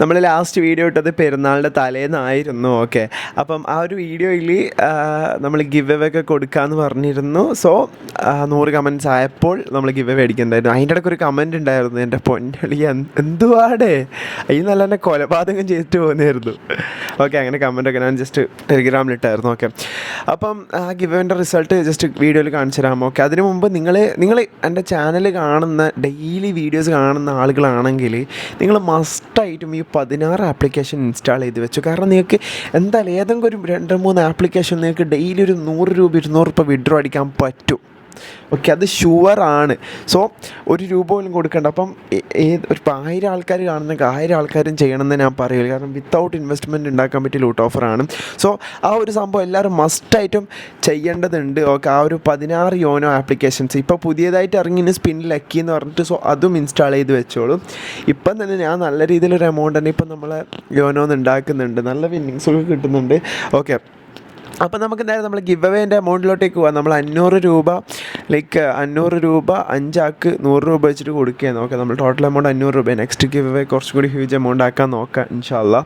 നമ്മൾ last video ഇട്ടത് പെരുന്നാളിൻ്റെ തലേന്നായിരുന്നു. ഓക്കെ, അപ്പം ആ ഒരു വീഡിയോയിൽ നമ്മൾ ഗിവ് അവേ ഒക്കെ കൊടുക്കാമെന്ന് പറഞ്ഞിരുന്നു. സോ 100 കമൻറ്റ്സ് ആയപ്പോൾ നമ്മൾ ഗിവ് അവേ അടിക്കുന്നുണ്ടായിരുന്നു. അതിൻ്റെ ഇടയ്ക്ക് ഒരു കമൻറ്റ് ഉണ്ടായിരുന്നു, എൻ്റെ പൊന്നളി എന്തുവാടേ ഈ നല്ല തന്നെ കൊലപാതകം ചെയ്തിട്ട് പോകുന്നതായിരുന്നു. ഓക്കെ, അങ്ങനെ കമൻറ്റൊക്കെ ഞാൻ ജസ്റ്റ് ടെലിഗ്രാമിലിട്ടായിരുന്നു. ഓക്കെ, അപ്പം ആ ഗിവ് അവേൻ്റെ റിസൾട്ട് ജസ്റ്റ് വീഡിയോയിൽ കാണിച്ചു തരാം. ഓക്കെ, അതിനു മുമ്പ് നിങ്ങൾ എൻ്റെ ചാനൽ കാണുന്ന ഡെയിലി വീഡിയോസ് കാണുന്ന ആളുകളാണെങ്കിൽ നിങ്ങൾ മസ്റ്റായിട്ടും ഈ 16 ആപ്ലിക്കേഷൻ ഇൻസ്റ്റാൾ ചെയ്ത് വെച്ചു. കാരണം നിങ്ങൾക്ക് എന്തായാലും ഏതെങ്കിലും ഒരു 2-3 ആപ്ലിക്കേഷൻ നിങ്ങൾക്ക് ഡെയിലി ഒരു 100 രൂപ 200 രൂപ വിഡ്രോ അടിക്കാൻ പറ്റും. ഓക്കെ, അത് ഷുവറാണ്. സോ ഒരു രൂപ പോലും കൊടുക്കേണ്ട. അപ്പം ഒരു 1000 ആൾക്കാർ കാണുന്നെങ്കിൽ 1000 ആൾക്കാരും ചെയ്യണമെന്ന് ഞാൻ പറയില്ല. കാരണം വിത്തൗട്ട് ഇൻവെസ്റ്റ്മെൻറ്റ് ഉണ്ടാക്കാൻ പറ്റിയ ലൂട്ട് ഓഫറാണ്. സോ ആ ഒരു സംഭവം എല്ലാവരും മസ്റ്റായിട്ടും ചെയ്യേണ്ടതുണ്ട്. ഓക്കെ, ആ ഒരു 16 യോനോ ആപ്ലിക്കേഷൻസ് ഇപ്പോൾ പുതിയതായിട്ട് ഇറങ്ങിയ സ്പിൻ ലക്കി എന്ന് പറഞ്ഞിട്ട്, സോ അതും ഇൻസ്റ്റാൾ ചെയ്ത് വെച്ചോളും. ഇപ്പം തന്നെ ഞാൻ നല്ല രീതിയിലൊരു എമൗണ്ട് തന്നെ ഇപ്പം നമ്മൾ യോനോന്ന് ഉണ്ടാക്കുന്നുണ്ട്, നല്ല വിന്നിങ്സൊക്കെ കിട്ടുന്നുണ്ട്. ഓക്കെ, അപ്പോൾ നമുക്ക് എന്തായാലും നമ്മൾ ഗിവ് അവേൻ്റെ എമൗണ്ടിലോട്ടേക്ക് പോകാം. നമ്മൾ 500 രൂപ 500 രൂപ 5 ആൾക്ക് 100 രൂപ വെച്ചിട്ട് കൊടുക്കുകയാണ്. ഓക്കെ, നമ്മൾ ടോട്ടൽ എമൗണ്ട് 500 രൂപ. നെക്സ്റ്റ് ഗിവ് അവേ കുറച്ചും കൂടി ഹ്യൂജ് എമൗണ്ട് ആക്കാൻ നോക്കാം ഇൻഷാല്ലാ.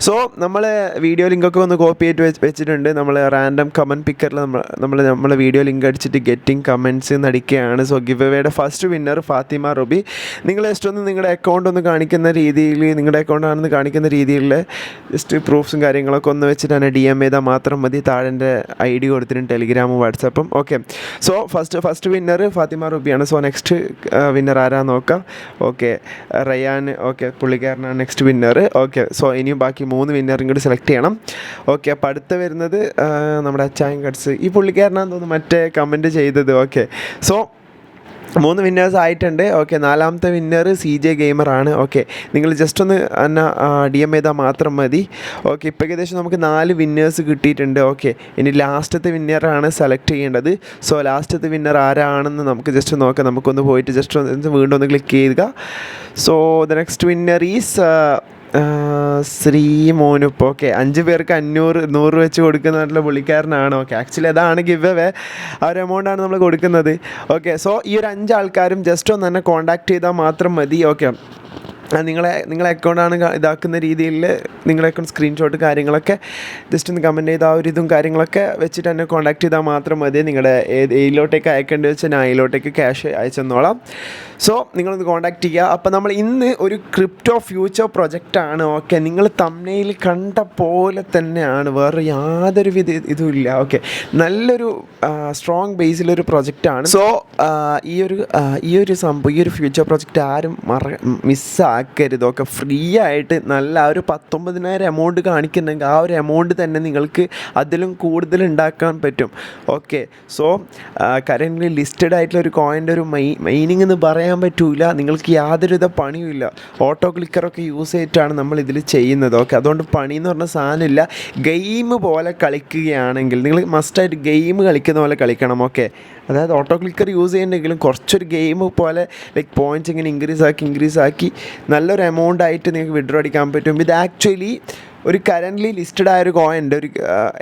സോ നമ്മൾ വീഡിയോ ലിങ്കൊക്കെ ഒന്ന് കോപ്പി ചെയ്ത് വെച്ചിട്ടുണ്ട്. നമ്മൾ റാൻഡം കമൻറ്റ് പിക്കറിൽ നമ്മൾ വീഡിയോ ലിങ്ക് അടിച്ചിട്ട് ഗെറ്റിംഗ് കമൻറ്റ്സ് എന്നടിക്കുകയാണ്. സോ ഗിവ് അവേയുടെ ഫസ്റ്റ് വിന്നർ ഫാത്തിമ റൂബി. നിങ്ങൾ ജസ്റ്റ് ഒന്ന് നിങ്ങളുടെ അക്കൗണ്ട് ഒന്ന് കാണിക്കുന്ന രീതിയിൽ, നിങ്ങളുടെ അക്കൗണ്ടാണെന്ന് കാണിക്കുന്ന രീതിയിൽ ജസ്റ്റ് പ്രൂഫ്സും കാര്യങ്ങളൊക്കെ ഒന്ന് വെച്ചിട്ട് തന്നെ DM ചെയ്താൽ മാത്രം മതി. താഴെ എൻ്റെ ID കൊടുത്തിട്ടുണ്ട്, ടെലിഗ്രാമും വാട്സാപ്പും. Okay, so first winner Fathima റൂബിയാണ്. സോ നെക്സ്റ്റ് വിന്നർ ആരാന്ന് നോക്കാം. ഓക്കെ, റയാൻ. ഓക്കെ, പുള്ളിക്കാരനാണ് നെക്സ്റ്റ് വിന്നർ. ഓക്കെ, സോ ഇനിയും ബാക്കി 3 വിന്നറും കൂടി സെലക്ട് ചെയ്യണം. ഓക്കെ, അപ്പോൾ അടുത്ത വരുന്നത് നമ്മുടെ അച്ചായൻ കട്സ്. ഈ പുള്ളിക്കാരനാണെന്ന് തോന്നുന്നു മറ്റേ കമൻറ്റ് ചെയ്തത്. ഓക്കെ, സോ 3 വിന്നേഴ്സ് ആയിട്ടുണ്ട്. ഓക്കെ, 4ാമത്തെ വിന്നർ CJ ഗെയിമറാണ്. ഓക്കെ, നിങ്ങൾ ജസ്റ്റ് ഒന്ന് എന്നെ DM ചെയ്താൽ മാത്രം മതി. ഓക്കെ, ഇപ്പോൾ ഏകദേശം നമുക്ക് 4 വിന്നേഴ്സ് കിട്ടിയിട്ടുണ്ട്. ഓക്കെ, ഇനി ലാസ്റ്റത്തെ വിന്നറാണ് സെലക്ട് ചെയ്യേണ്ടത്. സോ ലാസ്റ്റത്തെ വിന്നർ ആരാണെന്ന് നമുക്ക് ജസ്റ്റ് നോക്കാം. നമുക്കൊന്ന് പോയിട്ട് ജസ്റ്റ് വീണ്ടും ഒന്ന് ക്ലിക്ക് ചെയ്യുക. So the next winner is ശ്രീമോനുപ്പ്. ഓക്കെ, 5 പേർക്ക് 500 100 വെച്ച് കൊടുക്കുന്നതായിട്ടുള്ള പുള്ളിക്കാരനാണ്. ഓക്കെ, ആക്ച്വലി അതാണ് ഗിവ് അവേ, ആ ഒരു എമൗണ്ടാണ് നമ്മൾ കൊടുക്കുന്നത്. ഓക്കെ, സോ ഈ ഒരു 5 ആൾക്കാരും ജസ്റ്റ് ഒന്ന് തന്നെ കോൺടാക്റ്റ് ചെയ്താൽ മാത്രം മതി. ഓക്കെ, നിങ്ങളെ അക്കൗണ്ടാണ് ഇതാക്കുന്ന രീതിയിൽ നിങ്ങളെ അക്കൗണ്ട് സ്ക്രീൻഷോട്ട് കാര്യങ്ങളൊക്കെ ജസ്റ്റ് ഒന്ന് കമൻറ്റ് ചെയ്ത് ആ ഒരു ഇതും കാര്യങ്ങളൊക്കെ വെച്ചിട്ട് തന്നെ കോൺടാക്റ്റ് ചെയ്താൽ മാത്രം മതി. നിങ്ങളുടെ ഇതിലോട്ടേക്ക് അയക്കേണ്ടി വെച്ചാൽ ഞാൻ അതിലോട്ടേക്ക് ക്യാഷ് അയച്ചെന്നോളാം. സോ നിങ്ങളൊന്ന് കോൺടാക്റ്റ് ചെയ്യുക. അപ്പോൾ നമ്മൾ ഇന്ന് ഒരു ക്രിപ്റ്റോ ഫ്യൂച്ചർ പ്രൊജക്റ്റാണ്. ഓക്കെ, നിങ്ങൾ തംബ്നെയിൽ കണ്ട പോലെ തന്നെയാണ്, വേറെ യാതൊരു ഇതുമില്ല. ഓക്കെ, നല്ലൊരു സ്ട്രോങ് ബേസിലൊരു പ്രൊജക്റ്റാണ്. സോ ഈ ഒരു സംഭവം, ഈ ഒരു ഫ്യൂച്ചർ പ്രൊജക്റ്റ് ആരും മിസ്സാക്കരുത്. ഓക്കെ, ഫ്രീ ആയിട്ട് നല്ല ആ ഒരു 19,000 എമൗണ്ട് കാണിക്കുന്നെങ്കിൽ ആ ഒരു എമൗണ്ട് തന്നെ നിങ്ങൾക്ക് അതിലും കൂടുതൽ ഉണ്ടാക്കാൻ പറ്റും. ഓക്കെ, സോ കറൻ്റ് ലിസ്റ്റഡ് ആയിട്ടുള്ള ഒരു കോയിൻ്റെ ഒരു മൈനിങ് എന്ന് പറയാൻ പറ്റൂല. നിങ്ങൾക്ക് യാതൊരുവിധ പണിയുമില്ല. ഓട്ടോ ക്ലിക്കറൊക്കെ യൂസ് ചെയ്തിട്ടാണ് നമ്മൾ ഇതിൽ ചെയ്യുന്നത്. ഓക്കെ, അതുകൊണ്ട് പണി എന്ന് പറഞ്ഞ സാധനമില്ല. ഗെയിം പോലെ കളിക്കുകയാണെങ്കിൽ നിങ്ങൾ മസ്റ്റായിട്ട് ഗെയിം കളിക്കുന്ന പോലെ കളിക്കണം. ഓക്കെ, അതായത് ഓട്ടോ ക്ലിക്കർ യൂസ് ചെയ്യുന്നുണ്ടെങ്കിലും കുറച്ചൊരു ഗെയിം പോലെ പോയിൻറ്റ്സ് ഇങ്ങനെ ഇൻക്രീസ് ആക്കി നല്ലൊരു എമൗണ്ട് ആയിട്ട് നിങ്ങൾക്ക് വിഡ്രോ അടിക്കാൻ പറ്റും. ഇത് ആക്ച്വലി ഒരു കറൻ്റ്ലി ലിസ്റ്റഡ് ആയൊരു കോയിൻ്റെ ഒരു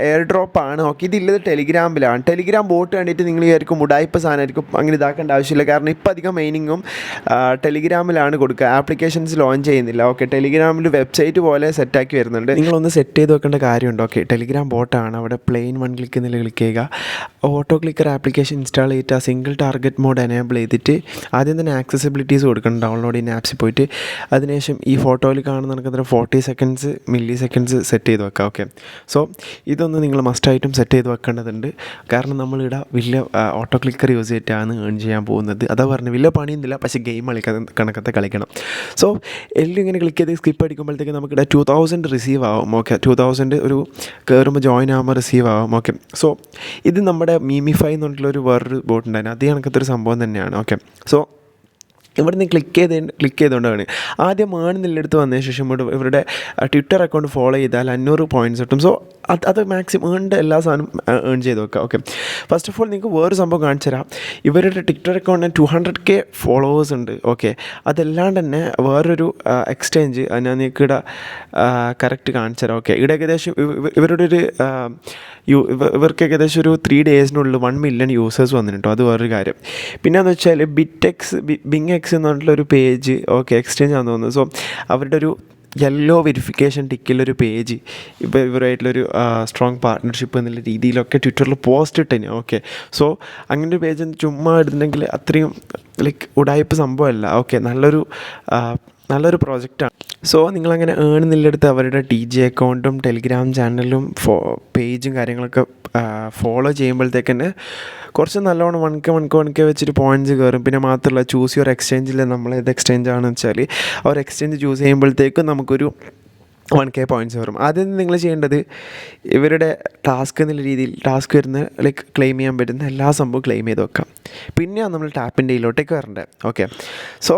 എയർ ഡ്രോപ്പാണ്. ഓക്കെ, ഇതില്ലത് ടെലിഗ്രാമിലാണ്. ടെലിഗ്രാം ബോട്ട് കണ്ടിട്ട് നിങ്ങൾ വിചാരിക്കും ഉടായ്പ സാധനമായിരിക്കും, അങ്ങനെ ഇതാക്കേണ്ട ആവശ്യമില്ല. കാരണം ഇപ്പോൾ അധികം മൈനിങ്ങും ടെലിഗ്രാമിലാണ് കൊടുക്കുക, ആപ്ലിക്കേഷൻസ് ലോഞ്ച് ചെയ്യുന്നില്ല. ഓക്കെ, ടെലിഗ്രാമിൽ വെബ്സൈറ്റ് പോലെ സെറ്റാക്കി വരുന്നുണ്ട്. നിങ്ങളൊന്ന് സെറ്റ് ചെയ്ത് വെക്കേണ്ട കാര്യമുണ്ട്. ഓക്കെ, ടെലിഗ്രാം ബോട്ടാണ്. അവിടെ പ്ലെയിൻ 1 ക്ലിക്ക് എന്നിൽ ക്ലിക്ക് ചെയ്യുക. ഓട്ടോ ക്ലിക്കർ ആപ്ലിക്കേഷൻ ഇൻസ്റ്റാൾ ചെയ്തിട്ട് ആ സിംഗിൾ ടാർഗറ്റ് മോഡ് എനേബിൾ ചെയ്തിട്ട് ആദ്യം തന്നെ ആക്സസിബിലിറ്റീസ് കൊടുക്കണം. ഡൗൺലോഡ് ചെയ്യുന്ന ആപ്സിൽ പോയിട്ട് അതിനുശേഷം ഈ ഫോട്ടോയിൽ കാണുന്ന നടക്കുന്ന 40 സെക്കൻഡ്സ് മില്ലി സെക്കൻഡ്സ് സെറ്റ് ചെയ്ത് വെക്കാം. ഓക്കെ, സോ ഇതൊന്ന് നിങ്ങൾ മസ്റ്റായിട്ടും സെറ്റ് ചെയ്ത് വെക്കേണ്ടതുണ്ട്. കാരണം നമ്മളിവിടെ വലിയ ഓട്ടോ ക്ലിക്കർ യൂസ് ചെയ്തിട്ടാണ് ഏൺ ചെയ്യാൻ പോകുന്നത്. അതാ പറഞ്ഞു, വലിയ പണിയൊന്നുമില്ല, പക്ഷേ ഗെയിം കണക്കത്തെ കളിക്കണം. സോ എല്ലാം ഇങ്ങനെ ക്ലിക്ക് ചെയ്ത് സ്കിപ്പ് അടിക്കുമ്പോഴത്തേക്ക് നമുക്കിവിടെ 2000 റിസീവ് ആവും. ഓക്കെ, 2000 ഒരു കയറുമ്പോൾ ജോയിൻ ആകുമ്പോൾ റിസീവ് ആവും. ഓക്കെ, സോ ഇത് നമ്മുടെ മീമിഫൈ എന്നുള്ളൊരു വേറൊരു ബോട്ട് ഉണ്ടായിരുന്നു, അത് കണക്കത്തൊരു സംഭവം തന്നെയാണ്. ഓക്കെ, സോ ഇവിടെ നിന്ന് ക്ലിക്ക് ചെയ്തുകൊണ്ടാണ് ആദ്യം ഏണെന്നുള്ളടുത്ത് വന്നതിന് ശേഷം ഇവരുടെ ട്വിറ്റർ അക്കൗണ്ട് ഫോളോ ചെയ്താൽ 500 പോയിൻറ്റ്സ് കിട്ടും. സോ അത് മാക്സിമം എല്ലാ സാധനവും ഏൺ ചെയ്ത് വെക്കുക. ഓക്കെ, ഫസ്റ്റ് ഓഫ് ഓൾ നിങ്ങൾക്ക് വേറൊരു സംഭവം കാണിച്ചു തരാം. ഇവരുടെ ട്വിറ്റർ അക്കൗണ്ടിന് 200K ഫോളോവേഴ്സ് ഉണ്ട്. ഓക്കെ, അതല്ലാണ്ട് തന്നെ വേറൊരു എക്സ്ചേഞ്ച് ഞാൻ നിങ്ങൾക്ക് ഇവിടെ കറക്റ്റ് കാണിച്ചു തരാം. ഓക്കെ, ഇവിടെ ഏകദേശം ഇവരുടെ ഒരു ഇവർക്ക് ഏകദേശം ഒരു 3 ഡേയ്സിനുള്ളിൽ 1 മില്യൺ യൂസേഴ്സ് വന്നിട്ടുണ്ടോ, അത് വേറൊരു കാര്യം. പിന്നെയെന്ന് വെച്ചാൽ ബിങ് എക്സ് എന്ന് പറഞ്ഞിട്ടുള്ളൊരു പേജ്, ഓക്കെ, എക്സ്ചേഞ്ച് ആണെന്ന് തോന്നുന്നു. സോ അവരുടെ ഒരു യെല്ലോ വെരിഫിക്കേഷൻ ടിക്കുള്ളൊരു പേജ് ഇപ്പോൾ ഇവരുമായിട്ടുള്ളൊരു സ്ട്രോങ് പാർട്ട്ണർഷിപ്പ് എന്നുള്ള രീതിയിലൊക്കെ ട്വിറ്ററിൽ പോസ്റ്റ് ഇട്ടേനെ. ഓക്കെ, സോ അങ്ങനെ ഒരു പേജ് ചുമ്മാ ഇടുന്നെങ്കിൽ അത്രയും ലൈക്ക് ഉടായ്പ സംഭവമല്ല. ഓക്കെ, നല്ലൊരു പ്രോജക്റ്റാണ്. സോ നിങ്ങളങ്ങനെ ഏണുന്നില്ലെടുത്ത് അവരുടെ TG അക്കൗണ്ടും ടെലിഗ്രാം ചാനലും പേജും കാര്യങ്ങളൊക്കെ ഫോളോ ചെയ്യുമ്പോഴത്തേക്ക് തന്നെ കുറച്ച് നല്ലോണം 1K വെച്ചിട്ട് പോയിൻറ്റ്സ് കയറും. പിന്നെ മാത്രമല്ല ചൂസ് യുവർ എക്സ്ചേഞ്ചിൽ നമ്മൾ ഏത് എക്സ്ചേഞ്ച് ആണെന്ന് വെച്ചാൽ ആ ഒരു എക്സ്ചേഞ്ച് ചൂസ് ചെയ്യുമ്പോഴത്തേക്കും നമുക്കൊരു 1K പോയിൻറ്റ്സ് വരും. ആദ്യം നിങ്ങൾ ചെയ്യേണ്ടത് ഇവരുടെ ടാസ്ക് എന്നുള്ള രീതിയിൽ ടാസ്ക് വരുന്ന ലൈക്ക് ക്ലെയിം ചെയ്യാൻ പറ്റുന്ന എല്ലാ സംഭവവും ക്ലെയിം ചെയ്ത് വെക്കാം. പിന്നെയാണ് നമ്മൾ ടാപ്പിൻ്റെ ഇതിലോട്ടേക്ക് വരേണ്ടത്. ഓക്കെ, സോ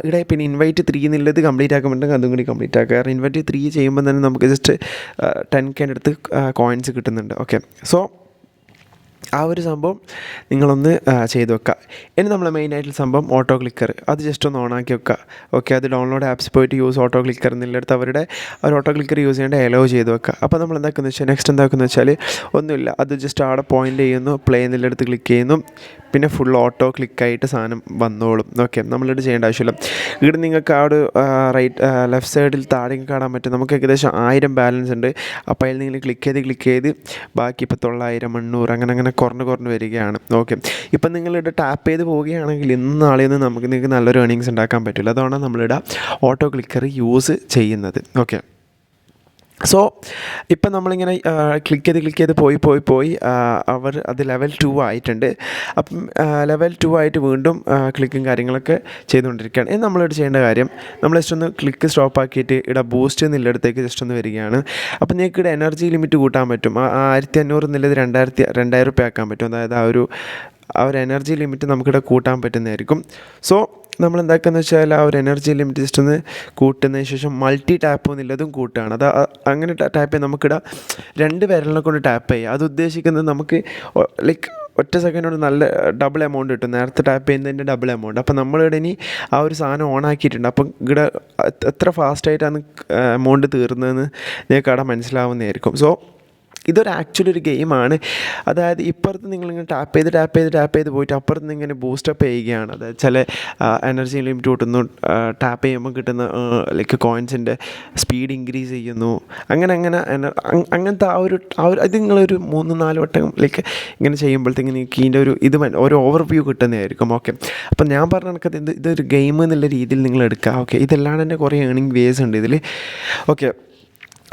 ഇവിടെ പിന്നെ ഇൻവൈറ്റ് 3 എന്നുള്ളത് കംപ്ലീറ്റ് ആക്കാൻ പറ്റും, അതും കൂടി കംപ്ലീറ്റ് ആക്കുക. കാരണം ഇൻവൈറ്റ് 3 ചെയ്യുമ്പോൾ തന്നെ നമുക്ക് ജസ്റ്റ് 10K അടുത്ത് കോയിൻസ് കിട്ടുന്നുണ്ട്. ഓക്കെ, സോ ആ ഒരു സംഭവം നിങ്ങളൊന്ന് ചെയ്ത് വെക്കുക. ഇനി നമ്മൾ മെയിനായിട്ടുള്ള സംഭവം ഓട്ടോ ക്ലിക്കർ, അത് ജസ്റ്റ് ഒന്ന് ഓണാക്കി വെക്കുക. ഓക്കെ, അത് ഡൗൺലോഡ് ആപ്സ് പോയിട്ട് യൂസ് ഓട്ടോ ക്ലിക്കർ എന്നുള്ളടുത്ത് അവരുടെ ഒരു ഓട്ടോ ക്ലിക്കർ യൂസ് ചെയ്യേണ്ട അലോ ചെയ്ത് വെക്കുക. അപ്പോൾ നമ്മൾ എന്താക്കുന്നത് വെച്ചാൽ നെക്സ്റ്റ് എന്താക്കുന്നത് വെച്ചാൽ ഒന്നുമില്ല, അത് ജസ്റ്റ് അവിടെ പോയിൻ്റ് ചെയ്യുന്നു, പ്ലേ എന്നുള്ളടുത്ത് ക്ലിക്ക് ചെയ്യുന്നു, പിന്നെ ഫുൾ ഓട്ടോ ക്ലിക്കായിട്ട് സാധനം വന്നോളും. ഓക്കെ, നമ്മളിവിടെ ചെയ്യേണ്ട ആവശ്യമില്ല. ഇവിടെ നിങ്ങൾക്ക് ആ ഒരു ലെഫ്റ്റ് സൈഡിൽ താഴെ കാണാൻ പറ്റും, നമുക്ക് ഏകദേശം 1000 ബാലൻസ് ഉണ്ട്. അപ്പോൾ അതിൽ നിങ്ങൾ ക്ലിക്ക് ചെയ്ത് ബാക്കി ഇപ്പോൾ 900, 800 അങ്ങനെ കുറഞ്ഞ് വരികയാണ്. ഓക്കെ, ഇപ്പം നിങ്ങളിവിടെ ടാപ്പ് ചെയ്ത് പോവുകയാണെങ്കിൽ ഇന്ന് നാളെയൊന്നും നിങ്ങൾക്ക് നല്ലൊരു ഏർണിങ്സ് ഉണ്ടാക്കാൻ പറ്റില്ല. അതുകൊണ്ടാണ് നമ്മളിവിടെ ഓട്ടോ ക്ലിക്കർ യൂസ് ചെയ്യുന്നത്. ഓക്കെ, സോ ഇപ്പം നമ്മളിങ്ങനെ ക്ലിക്ക് ചെയ്ത് പോയി അവർ അത് ലെവൽ 2 ആയിട്ടുണ്ട്. അപ്പം ലെവൽ 2 ആയിട്ട് വീണ്ടും ക്ലിക്കും കാര്യങ്ങളൊക്കെ ചെയ്തുകൊണ്ടിരിക്കുകയാണ്. ഇനി നമ്മളിവിടെ ചെയ്യേണ്ട കാര്യം, നമ്മൾ ജസ്റ്റ് ഒന്ന് ക്ലിക്ക് സ്റ്റോപ്പ് ആക്കിയിട്ട് ഇവിടെ ബൂസ്റ്റ് എന്നുള്ളിടത്തേക്ക് ജസ്റ്റ് ഒന്ന് വരികയാണ്. അപ്പം നിങ്ങൾക്ക് ഇവിടെ എനർജി ലിമിറ്റ് കൂട്ടാൻ പറ്റും. 1500 എന്നുള്ളത് 2000 രൂപ ആക്കാൻ പറ്റും. അതായത് ആ ഒരു എനർജി ലിമിറ്റ് നമുക്കിവിടെ കൂട്ടാൻ പറ്റുന്നതായിരിക്കും. സോ നമ്മൾ എന്താക്കുകയെന്ന് വെച്ചാൽ ആ ഒരു എനർജി ലിമിറ്റ് ജസ്റ്റ് ഒന്ന് കൂട്ടുന്നതിന് ശേഷം മൾട്ടി ടാപ്പ് എന്നുള്ളതും കൂട്ടുകയാണ്. അത് അങ്ങനെ ടാപ്പ് ചെയ്യാൻ നമുക്കിവിടെ 2 വിരലിനെ കൊണ്ട് ടാപ്പ് ചെയ്യുക. അത് ഉദ്ദേശിക്കുന്നത് നമുക്ക് ലൈക്ക് ഒറ്റ സെക്കൻഡ് നല്ല ഡബിൾ എമൗണ്ട് കിട്ടും, നേരത്തെ ടാപ്പ് ചെയ്യുന്നതിൻ്റെ ഡബിൾ എമൗണ്ട്. അപ്പോൾ നമ്മളിവിടെ ഇനി ആ ഒരു സാധനം ഓൺ ആക്കിയിട്ടുണ്ട്. അപ്പം ഇവിടെ എത്ര ഫാസ്റ്റായിട്ടാണ് എമൗണ്ട് തീർന്നതെന്ന് നിങ്ങൾക്ക് അവിടെ മനസ്സിലാവുന്നതായിരിക്കും. സോ ഇതൊരു ആക്ച്വലി ഒരു ഗെയിമാണ്. അതായത് ഇപ്പുറത്ത് നിങ്ങളിങ്ങനെ ടാപ്പ് ചെയ്ത് പോയിട്ട് അപ്പുറത്ത് നിന്ന് ഇങ്ങനെ ബൂസ്റ്റപ്പ് ചെയ്യുകയാണ്. അതായത് ചില എനർജി ലിമിറ്റ് കൂട്ടുന്നു, ടാപ്പ് ചെയ്യുമ്പോൾ കിട്ടുന്ന ലൈക്ക് കോയിൻസിൻ്റെ സ്പീഡ് ഇൻക്രീസ് ചെയ്യുന്നു. അങ്ങനത്തെ ആ ഒരു അത് നിങ്ങളൊരു 3-4 വട്ടം ലൈക്ക് ഇങ്ങനെ ചെയ്യുമ്പോഴത്തേക്ക് നിങ്ങൾക്ക് ഇതിൻ്റെ ഒരു ഓവർവ്യൂ കിട്ടുന്നതായിരിക്കും. ഓക്കെ, അപ്പം ഞാൻ പറഞ്ഞ കണക്കത് ഇതൊരു ഗെയിം എന്നുള്ള രീതിയിൽ നിങ്ങൾ എടുക്കുക. ഓക്കെ, ഇതല്ലാണ്ട് തന്നെ കുറേ ഏണിംഗ് വേസ് ഉണ്ട് ഇതിൽ. ഓക്കെ,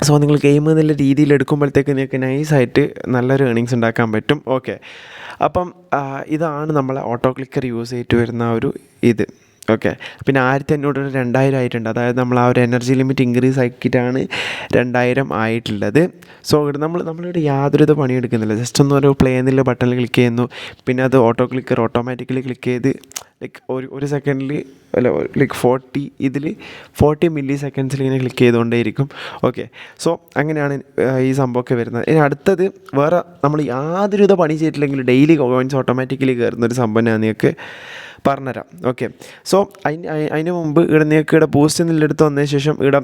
സോ നിങ്ങൾ ഗെയിം എന്നുള്ള രീതിയിൽ എടുക്കുമ്പോഴത്തേക്ക് നിങ്ങൾക്ക് നൈസായിട്ട് നല്ലൊരു ഏണിങ്സ് ഉണ്ടാക്കാൻ പറ്റും. ഓക്കെ, അപ്പം ഇതാണ് നമ്മളെ ഓട്ടോ ക്ലിക്കർ യൂസ് ചെയ്തിട്ട് വരുന്ന ഒരു ഇത്. ഓക്കെ, പിന്നെ 1500 2000 ആയിട്ടുണ്ട്. അതായത് നമ്മൾ ആ ഒരു എനർജി ലിമിറ്റ് ഇൻക്രീസ് ആക്കിയിട്ടാണ് 2000 ആയിട്ടുള്ളത്. സോ ഇവിടെ നമ്മളിവിടെ യാതൊരു പണിയെടുക്കുന്നില്ല, ജസ്റ്റ് ഒരു പ്ലേ എന്നുള്ള ബട്ടണിൽ ക്ലിക്ക് ചെയ്യുന്നു, പിന്നെ അത് ഓട്ടോ ക്ലിക്കർ ഓട്ടോമാറ്റിക്കലി ക്ലിക്ക് ചെയ്ത് ലൈക്ക് ഒരു സെക്കൻഡിൽ ലൈക്ക് 40 മില്ലി സെക്കൻഡ്സിൽ ഇങ്ങനെ ക്ലിക്ക് ചെയ്തുകൊണ്ടേയിരിക്കും. ഓക്കെ, സോ അങ്ങനെയാണ് ഈ സംഭവമൊക്കെ വരുന്നത്. ഇനി അടുത്തത് വേറെ നമ്മൾ യാതൊരു പണി ചെയ്തിട്ടില്ലെങ്കിൽ ഡെയിലി കോയിൻസ് ഓട്ടോമാറ്റിക്കലി കയറുന്നൊരു സംഭവം ഞാൻ നിങ്ങൾക്ക് പറഞ്ഞുതരാം. ഓക്കെ, സോ അതിന് മുമ്പ് ഇവിടെ നിങ്ങൾക്ക് ഇവിടെ ബൂസ്റ്റ് എന്നുള്ളടുത്ത് വന്നതിന് ശേഷം ഇവിടെ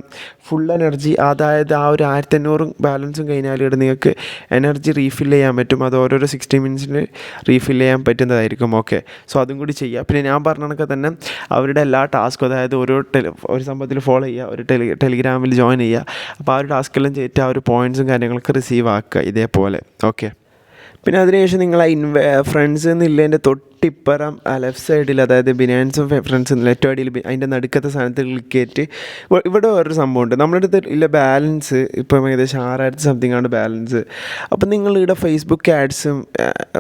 ഫുൾ എനർജി, അതായത് ആ ഒരു 1500 ബാലൻസും കഴിഞ്ഞാൽ ഇവിടെ നിങ്ങൾക്ക് എനർജി റീഫിൽ ചെയ്യാൻ പറ്റും. അത് ഓരോരോ 60 മിനിറ്റ്സിന് റീഫിൽ ചെയ്യാൻ പറ്റുന്നതായിരിക്കും. ഓക്കെ, സോ അതും കൂടി ചെയ്യുക. പിന്നെ ഞാൻ പറഞ്ഞ കണക്ക് തന്നെ അവരുടെ എല്ലാ ടാസ്കും, അതായത് ഒരു സംഭവത്തിൽ ഫോളോ ചെയ്യുക, ഒരു ടെലിഗ്രാമിൽ ജോയിൻ ചെയ്യുക. അപ്പോൾ ആ ഒരു ടാസ്ക്കെല്ലാം ചെയ്തിട്ട് ആ ഒരു പോയിൻറ്റ്സും കാര്യങ്ങളൊക്കെ റിസീവ് ആക്കുക ഇതേപോലെ. ഓക്കെ, പിന്നെ അതിനുശേഷം നിങ്ങൾ ഫ്രണ്ട്സ് എന്നില്ലതിൻ്റെ തൊട്ടിപ്പുറം ലെഫ്റ്റ് സൈഡിൽ, അതായത് ബിനാൻസും ഫ്രണ്ട്സും ലെഫ്റ്റ് സൈഡിൽ അതിൻ്റെ നടുക്കത്തെ സ്ഥാനത്ത് ക്ലിക്ക് ചെയ്തിട്ട് ഇവിടെ വേറൊരു സംഭവമുണ്ട്. നമ്മളുടെ അടുത്ത് ഇല്ല ബാലൻസ് ഇപ്പം ഏകദേശം 6000 സംതിങ് ആണ് ബാലൻസ്. അപ്പം നിങ്ങളിവിടെ ഫേസ്ബുക്ക് ആഡ്സും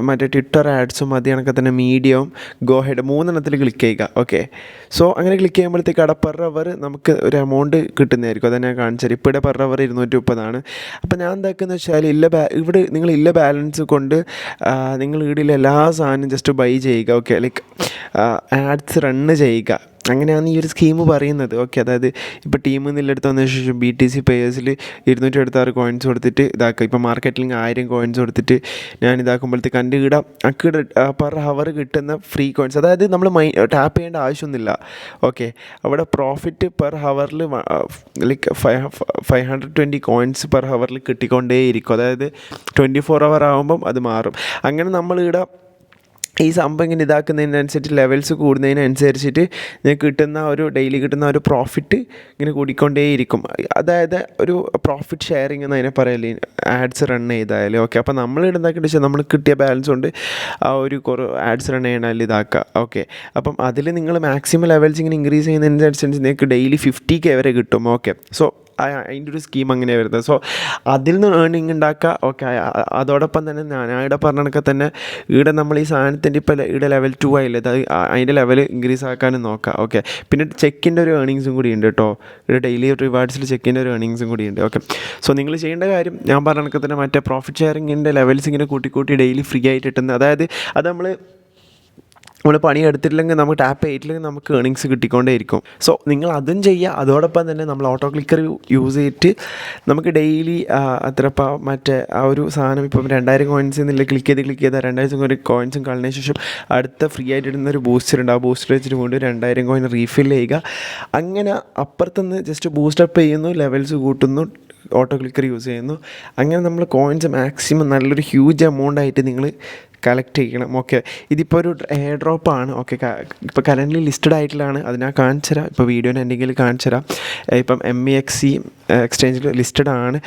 മറ്റേ ട്വിറ്റർ ആഡ്സും അത് കണക്കെ തന്നെ മീഡിയവും ഗോ ഹെഡ് 3 ക്ലിക്ക് ചെയ്യുക. ഓക്കെ, സോ അങ്ങനെ ക്ലിക്ക് ചെയ്യുമ്പോഴത്തേക്ക് അവിടെ പെർ അവർ നമുക്ക് ഒരു എമൗണ്ട് കിട്ടുന്നതായിരിക്കും. അത് ഞാൻ കാണിച്ചാൽ ഇപ്പോൾ ഇവിടെ പെർ അവർ 230 അപ്പോൾ ഞാൻ എന്താക്കുന്നത് വെച്ചാൽ ഇവിടെ നിങ്ങൾ ബാലൻസ് കൊണ്ട് നിങ്ങൾ വീട്ടിലെ എല്ലാ സാധനവും ജസ്റ്റ് ബൈ ചെയ്യുക. ഓക്കെ, ലൈക്ക് ആഡ്സ് റണ്ണ് ചെയ്യുക. അങ്ങനെയാണ് ഈ ഒരു സ്കീം പറയുന്നത്. ഓക്കെ, അതായത് ഇപ്പോൾ ടീമിൽ നിന്ന് എടുത്ത് വന്ന ശേഷം BTC പേയേഴ്സിൽ 276 കോയിൻസ് കൊടുത്തിട്ട് ഇതാക്കുക. ഇപ്പോൾ മാർക്കറ്റിൽ 1000 കോയിൻസ് കൊടുത്തിട്ട് ഞാൻ ഇതാക്കുമ്പോഴത്തേക്ക് എൻ്റെ അക്കിടെ പെർ ഹവർ കിട്ടുന്ന ഫ്രീ കോയിൻസ്, അതായത് നമ്മൾ ടാപ്പ് ചെയ്യേണ്ട ആവശ്യമൊന്നുമില്ല. ഓക്കെ, അവിടെ പ്രോഫിറ്റ് പെർ ഹവറിൽ ലൈക്ക് 520 കോയിൻസ് പെർ ഹവറിൽ കിട്ടിക്കൊണ്ടേയിരിക്കും. അതായത് 24 അവർ ആകുമ്പം അത് മാറും. അങ്ങനെ നമ്മളിവിടെ ഈ സംഭവം ഇങ്ങനെ ഇതാക്കുന്നതിനനുസരിച്ച് ലെവൽസ് കൂടുന്നതിനനുസരിച്ചിട്ട് നിങ്ങൾക്ക് കിട്ടുന്ന ഒരു ഡെയിലി കിട്ടുന്ന ഒരു പ്രോഫിറ്റ് ഇങ്ങനെ കൂടിക്കൊണ്ടേയിരിക്കും. അതായത് ഒരു പ്രോഫിറ്റ് ഷെയറിങ് എന്ന് അതിനെ പറയല്ലേ, ആഡ്സ് റൺ ചെയ്താൽ. ഓക്കെ, അപ്പോൾ നമ്മൾ എന്താക്കിയിട്ട് വെച്ചാൽ നമ്മൾ കിട്ടിയ ബാലൻസ് കൊണ്ട് ആ ഒരു കുറേ ആഡ്സ് റൺ ചെയ്യണമെങ്കിൽ ഇതാക്കുക. ഓക്കെ, അപ്പം അതിൽ നിങ്ങൾ മാക്സിമം ലെവൽസ് ഇങ്ങനെ ഇൻക്രീസ് ചെയ്യുന്നതിനനുസരിച്ച് നിങ്ങൾക്ക് ഡെയിലി 50K വരെ കിട്ടും. ഓക്കെ, സോ അതിൻ്റെ ഒരു സ്കീം അങ്ങനെയാണ് വരുന്നത്. സോ അതിൽ നിന്ന് ഏർണിങ് ഉണ്ടാക്കുക. ഓക്കെ, അതോടൊപ്പം തന്നെ ഞാൻ ഇവിടെ പറഞ്ഞ കണക്കെ തന്നെ ഇവിടെ നമ്മൾ ഈ സാധനത്തിൻ്റെ ഇപ്പോൾ ഇവിടെ ലെവൽ 2 ആയില്ലേ, അത് അതിൻ്റെ ലെവൽ ഇൻക്രീസ് ആക്കാനും നോക്കുക. ഓക്കെ, പിന്നെ ചെക്കിൻ്റെ ഒരു ഏർണിങ്സും കൂടി ഉണ്ട് കേട്ടോ. ഇവിടെ ഡെയിലി റിവാർഡ്സിൽ ചെക്കിൻ്റെ ഒരു ഏർണിങ്സും കൂടി ഉണ്ട്. ഓക്കെ, സോ നിങ്ങൾ ചെയ്യേണ്ട കാര്യം ഞാൻ പറഞ്ഞ കണക്കെ തന്നെ മറ്റേ പ്രോഫിറ്റ് ഷെയറിങ്ങിൻ്റെ ലെവൽസ് ഇങ്ങനെ കൂട്ടി ഡെയിലി ഫ്രീ ആയിട്ട് കിട്ടുന്നത്. അതായത് അത് നമ്മൾ പണി എടുത്തിട്ടില്ലെങ്കിൽ നമുക്ക് ടാപ്പ് ചെയ്തിട്ടില്ലെങ്കിൽ നമുക്ക് ഏർണിങ്സ് കിട്ടിക്കൊണ്ടേയിരിക്കും. സോ നിങ്ങൾ അതും ചെയ്യുക. അതോടൊപ്പം തന്നെ നമ്മൾ ഓട്ടോ ക്ലിക്കർ യൂസ് ചെയ്തിട്ട് നമുക്ക് ഡെയിലി മറ്റേ ആ ഒരു സാധനം ഇപ്പം 2000 കോയിൻസ് എന്നില്ല ക്ലിക്ക് ചെയ്താൽ 2000 കോയിൻസും കളഞ്ഞ ശേഷം അടുത്ത ഫ്രീ ആയിട്ട് ഇടുന്ന ഒരു ബൂസ്റ്റർ ഉണ്ട്. ആ ബൂസ്റ്റർ വെച്ചിട്ട് വീണ്ടും 2000 കോയിൻ റീഫിൽ ചെയ്യുക. അങ്ങനെ അപ്പുറത്തുനിന്ന് ജസ്റ്റ് ബൂസ്റ്റപ്പ് ചെയ്യുന്നു, ലെവൽസ് കൂട്ടുന്നു, ഓട്ടോ ക്ലിക്കർ യൂസ് ചെയ്യുന്നു. അങ്ങനെ നമ്മൾ കോയിൻസ് മാക്സിമം നല്ലൊരു ഹ്യൂജ് എമൗണ്ട് ആയിട്ട് നിങ്ങൾ കളക്ട് ചെയ്യണം. ഓക്കെ, ഇതിപ്പോൾ ഒരു എയർ ഡ്രോപ്പാണ്. ഓക്കെ, ഇപ്പോൾ കറൻ്റ്ലി ലിസ്റ്റഡ് ആയിട്ടുള്ളതാണ്. അത് ഞാൻ കാണിച്ചു തരാം. ഇപ്പോൾ വീഡിയോനെ എന്തെങ്കിലും കാണിച്ചു തരാം. ഇപ്പം MEXC എക്സ്ചേഞ്ചിൽ ലിസ്റ്റഡ് ആണ്.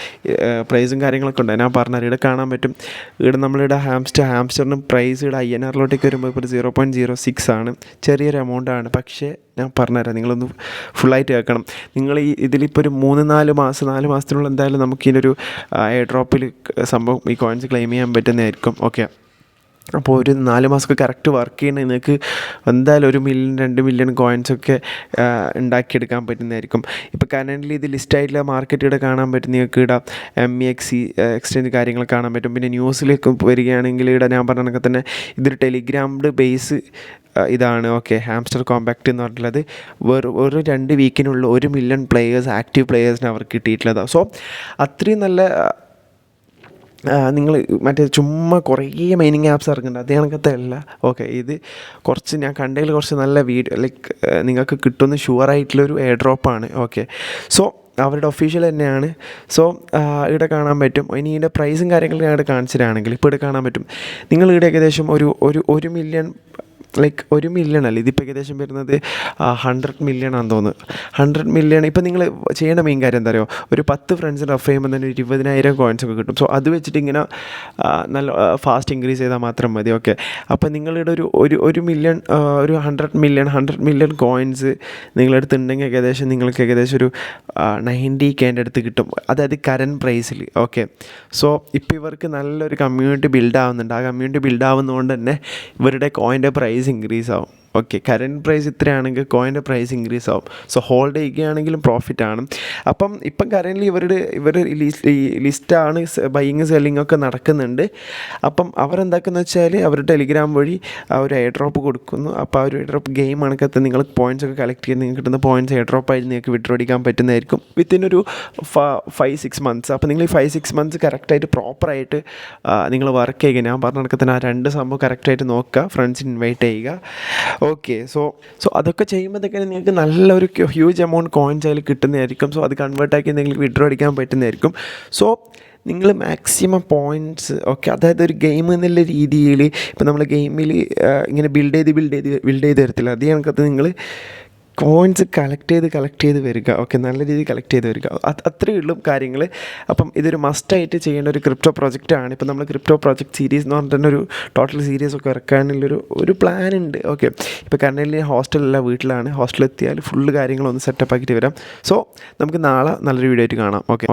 പ്രൈസും കാര്യങ്ങളൊക്കെ ഉണ്ട്. ഞാൻ പറഞ്ഞാൽ ഇവിടെ കാണാൻ പറ്റും. ഇവിടെ നമ്മളിവിടെ ഹാംസ്റ്ററിന് പ്രൈസ് ഇവിടെ INR വരുമ്പോൾ ഇപ്പോൾ 0.06 ആണ്. ചെറിയൊരു എമൗണ്ട് ആണ്. പക്ഷേ ഞാൻ പറഞ്ഞുതരാം, നിങ്ങളൊന്ന് ഫുള്ളായിട്ട് കേൾക്കണം. നിങ്ങൾ ഇതിലിപ്പോൾ ഒരു 4 മാസത്തിനുള്ള എന്തായാലും നമുക്കിതിനൊരു എയർ ഡ്രോപ്പിൽ സംഭവം ഈ കോയിൻസ് ക്ലെയിം ചെയ്യാൻ പറ്റുന്നതായിരിക്കും. ഓക്കെ, അപ്പോൾ ഒരു 4 മാസമൊക്കെ കറക്റ്റ് വർക്ക് ചെയ്യണമെങ്കിൽ നിങ്ങൾക്ക് എന്തായാലും 1 മില്യൺ 2 മില്യൺ കോയിൻസൊക്കെ ഉണ്ടാക്കിയെടുക്കാൻ പറ്റുന്നതായിരിക്കും. ഇപ്പോൾ കറൻ്റ്ലി ഇത് ലിസ്റ്റായിട്ടുള്ള മാർക്കറ്റ് ഇവിടെ കാണാൻ പറ്റും. നിങ്ങൾക്ക് ഇവിടെ MEXC എക്സ്ചേഞ്ച് കാര്യങ്ങൾ കാണാൻ പറ്റും. പിന്നെ ന്യൂസിലേക്ക് വരികയാണെങ്കിൽ ഇവിടെ ഞാൻ പറഞ്ഞ തന്നെ ഇതൊരു ടെലിഗ്രാമിൻ്റെ ബേസ് ഇതാണ്. ഓക്കെ, ഹാംസ്റ്റർ കോമ്പാക്റ്റ് എന്ന് പറഞ്ഞിട്ടുള്ളത് വെറും 2 വീക്കിനുള്ള 1 മില്യൺ പ്ലെയേഴ്സ്, ആക്റ്റീവ് പ്ലെയേഴ്സിന് അവർക്ക് കിട്ടിയിട്ടുള്ളതാണ്. സോ അത്രയും നല്ല നിങ്ങൾ മറ്റേ ചുമ്മാ കുറേ മൈനിങ് ആപ്സ് ഇറക്കുന്നുണ്ട്, അതേ കണക്കത്തെ അല്ല. ഓക്കെ, ഇത് കുറച്ച് ഞാൻ കണ്ടതിൽ കുറച്ച് നല്ല വീഡിയോ ലൈക്ക് നിങ്ങൾക്ക് കിട്ടുന്ന ഷുവറായിട്ടുള്ളൊരു എയർ ഡ്രോപ്പാണ്. ഓക്കെ, സോ അവരുടെ ഒഫീഷ്യൽ തന്നെയാണ്. സോ ഇവിടെ കാണാൻ പറ്റും. ഇനി ഇതിൻ്റെ പ്രൈസും കാര്യങ്ങളും ഞാൻ ഇവിടെ കാണിച്ചിട്ടാണെങ്കിൽ ഇപ്പോൾ ഇവിടെ കാണാൻ പറ്റും. നിങ്ങൾ ഇവിടെ ഏകദേശം ഒരു മില്യൺ ലൈക്ക് 1 മില്യൺ അല്ല, ഇതിപ്പോൾ ഏകദേശം വരുന്നത് 100 മില്യൺ ആണെന്ന് തോന്നുന്നു. 100 മില്യൺ. ഇപ്പോൾ നിങ്ങൾ ചെയ്യേണ്ട മെയിൻ കാര്യം എന്താ പറയുക, ഒരു 10 ഫ്രണ്ട്സിന് റഫ് ചെയ്യുമ്പോൾ തന്നെ 20,000 കോയിൻസൊക്കെ കിട്ടും. സോ അത് വെച്ചിട്ട് ഇങ്ങനെ നല്ല ഫാസ്റ്റ് ഇൻക്രീസ് ചെയ്താൽ മാത്രം മതി. ഓക്കെ, അപ്പോൾ നിങ്ങളുടെ ഒരു മില്യൺ ഒരു 100 മില്യൺ കോയിൻസ് നിങ്ങളടുത്തുണ്ടെങ്കിൽ നിങ്ങൾക്ക് ഏകദേശം ഒരു 90K അടുത്ത് കിട്ടും. അതായത് കറൻറ്റ് പ്രൈസിൽ. ഓക്കെ, സോ ഇപ്പോൾ ഇവർക്ക് നല്ലൊരു കമ്മ്യൂണിറ്റി ബിൽഡ് ആവുന്നുണ്ട്. ആ കമ്മ്യൂണിറ്റി ബിൽഡ് ആവുന്നതുകൊണ്ട് തന്നെ ഇവരുടെ കോയിൻ്റെ പ്രൈസ് ഇൻക്രീസ് ആവും. ഓക്കെ, കറൻറ്റ് പ്രൈസ് ഇത്രയാണെങ്കിൽ കോയിൻ്റെ പ്രൈസ് ഇൻക്രീസ് ആവും. സോ ഹോൾഡ് ചെയ്യുകയാണെങ്കിലും പ്രോഫിറ്റാണ്. ഇപ്പം കറൻ്റ്ലി ഇവർ ലിസ്റ്റാണ്, ബൈയിങ് സെല്ലിംഗ് ഒക്കെ നടക്കുന്നുണ്ട്. അപ്പം അവരെന്താക്കുന്നത് വെച്ചാൽ അവർ ടെലിഗ്രാം വഴി ആ ഒരു എയർ ഡ്രോപ്പ് കൊടുക്കുന്നു. അപ്പോൾ ആ ഒരു എയർ ഡ്രോപ്പ് ഗെയിം കണക്കത്ത് നിങ്ങൾ പോയിൻറ്റ്സ് ഒക്കെ കളക്ട് ചെയ്ത് നിങ്ങൾക്ക് കിട്ടുന്ന പോയിൻറ്റ്സ് എയർ ഡ്രോപ്പായി നിങ്ങൾക്ക് വിഡ്രോ അടിക്കാൻ പറ്റുന്നതായിരിക്കും വിത്തിനൊരു 5-6 മന്ത്സ്. അപ്പോൾ നിങ്ങൾ ഈ 5-6 മന്ത്സ് കറക്റ്റായിട്ട് പ്രോപ്പറായിട്ട് നിങ്ങൾ വർക്ക് ചെയ്യുക. ഞാൻ പറഞ്ഞ കണക്കത്തിന് ആ 2 സംഭവം കറക്റ്റായിട്ട് നോക്കുക, ഫ്രണ്ട്സിന് ഇൻവൈറ്റ് ചെയ്യുക. ഓക്കെ, സോ അതൊക്കെ ചെയ്യുമ്പോഴത്തേക്കും നിങ്ങൾക്ക് നല്ലൊരു ഹ്യൂജ് എമൗണ്ട് കോയിൻസ് അതിൽ കിട്ടുന്നതായിരിക്കും. സോ അത് കൺവേർട്ടാക്കി നിങ്ങൾക്ക് വിഡ്രോ അടിക്കാൻ പറ്റുന്നതായിരിക്കും. സോ നിങ്ങൾ മാക്സിമം പോയിൻറ്റ്സ്, ഓക്കെ, അതായത് ഒരു ഗെയിം എന്നുള്ള രീതിയിൽ ഇപ്പോൾ നമ്മൾ ഗെയിമിൽ ഇങ്ങനെ ബിൽഡ് ചെയ്ത് വരത്തില്ല. അതേ കണക്കത്ത് നിങ്ങൾ കോയിൻസ് കളക്ട് ചെയ്ത് വരിക. ഓക്കെ, നല്ല രീതിയിൽ കളക്ട് ചെയ്ത് വരിക. അത്രയേ ഉള്ളൂ കാര്യങ്ങൾ. അപ്പം ഇതൊരു മസ്റ്റായിട്ട് ചെയ്യേണ്ട ഒരു ക്രിപ്റ്റോ പ്രൊജക്റ്റാണ്. ഇപ്പോൾ നമ്മൾ ക്രിപ്റ്റോ പ്രൊജക്റ്റ് സീരീസ് എന്ന് പറഞ്ഞിട്ട് തന്നെ ഒരു ടോട്ടൽ സീരീസ് ഒക്കെ ഇറക്കാനുള്ളൊരു പ്ലാൻ ഉണ്ട്. ഓക്കെ, ഇപ്പോൾ കറൻ്റ് ഹോസ്റ്റലല്ല, വീട്ടിലാണ്. ഹോസ്റ്റലിൽ എത്തിയാൽ ഫുള്ള് കാര്യങ്ങളൊന്ന് സെറ്റപ്പ് ആക്കിയിട്ട് വരാം. സോ നമുക്ക് നാളെ നല്ലൊരു വീഡിയോ ആയിട്ട് കാണാം. ഓക്കെ.